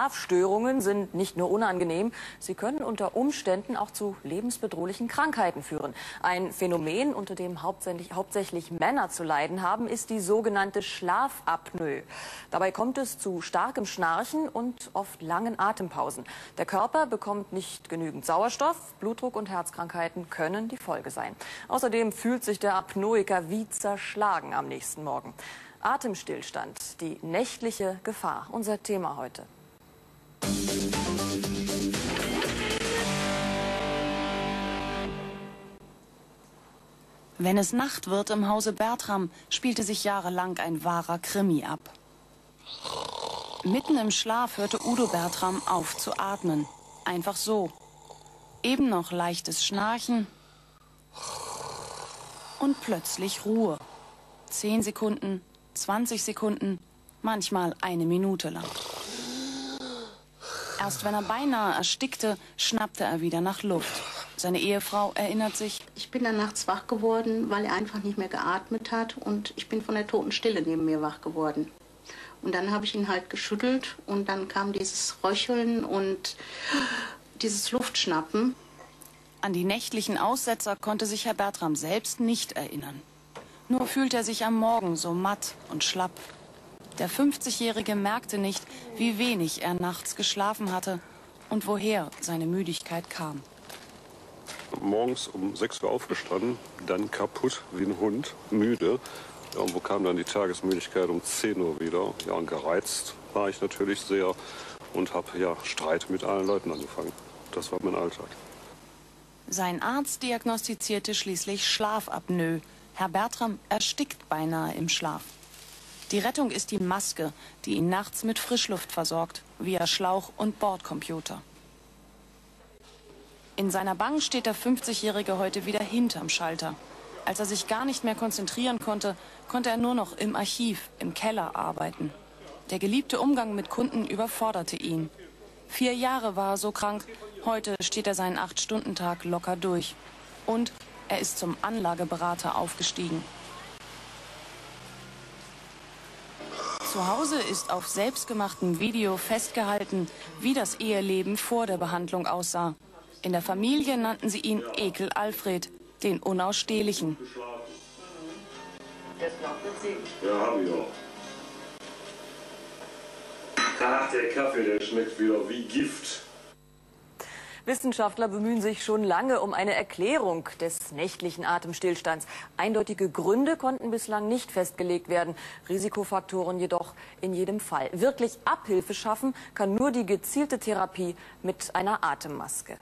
Schlafstörungen sind nicht nur unangenehm, sie können unter Umständen auch zu lebensbedrohlichen Krankheiten führen. Ein Phänomen, unter dem hauptsächlich Männer zu leiden haben, ist die sogenannte Schlafapnoe. Dabei kommt es zu starkem Schnarchen und oft langen Atempausen. Der Körper bekommt nicht genügend Sauerstoff, Blutdruck und Herzkrankheiten können die Folge sein. Außerdem fühlt sich der Apnoiker wie zerschlagen am nächsten Morgen. Atemstillstand, die nächtliche Gefahr, unser Thema heute. Wenn es Nacht wird im Hause Bertram, spielte sich jahrelang ein wahrer Krimi ab. Mitten im Schlaf hörte Udo Bertram auf zu atmen. Einfach so. Eben noch leichtes Schnarchen und plötzlich Ruhe. 10 Sekunden, 20 Sekunden, manchmal eine Minute lang. Erst wenn er beinahe erstickte, schnappte er wieder nach Luft. Seine Ehefrau erinnert sich: Ich bin dann nachts wach geworden, weil er einfach nicht mehr geatmet hat, und ich bin von der Totenstille neben mir wach geworden. Und dann habe ich ihn halt geschüttelt und dann kam dieses Röcheln und dieses Luftschnappen. An die nächtlichen Aussetzer konnte sich Herr Bertram selbst nicht erinnern. Nur fühlte er sich am Morgen so matt und schlapp. Der 50-Jährige merkte nicht, wie wenig er nachts geschlafen hatte und woher seine Müdigkeit kam. Morgens um 6 Uhr aufgestanden, dann kaputt wie ein Hund, müde. Ja, und wo kam dann die Tagesmüdigkeit? Um 10 Uhr wieder. Ja, und gereizt war ich natürlich sehr und habe Streit mit allen Leuten angefangen. Das war mein Alltag. Sein Arzt diagnostizierte schließlich Schlafapnoe. Herr Bertram erstickt beinahe im Schlaf. Die Rettung ist die Maske, die ihn nachts mit Frischluft versorgt, via Schlauch und Bordcomputer. In seiner Bank steht der 50-Jährige heute wieder hinterm Schalter. Als er sich gar nicht mehr konzentrieren konnte, konnte er nur noch im Archiv, im Keller arbeiten. Der geliebte Umgang mit Kunden überforderte ihn. 4 Jahre war er so krank, heute steht er seinen 8-Stunden-Tag locker durch. Und er ist zum Anlageberater aufgestiegen. Zu Hause ist auf selbstgemachtem Video festgehalten, wie das Eheleben vor der Behandlung aussah. In der Familie nannten sie ihn Ekel Alfred, den Unausstehlichen. Ja, hab ich auch. Ach, der Kaffee, der schmeckt wieder wie Gift. Wissenschaftler bemühen sich schon lange um eine Erklärung des nächtlichen Atemstillstands. Eindeutige Gründe konnten bislang nicht festgelegt werden, Risikofaktoren jedoch in jedem Fall. Wirklich Abhilfe schaffen kann nur die gezielte Therapie mit einer Atemmaske.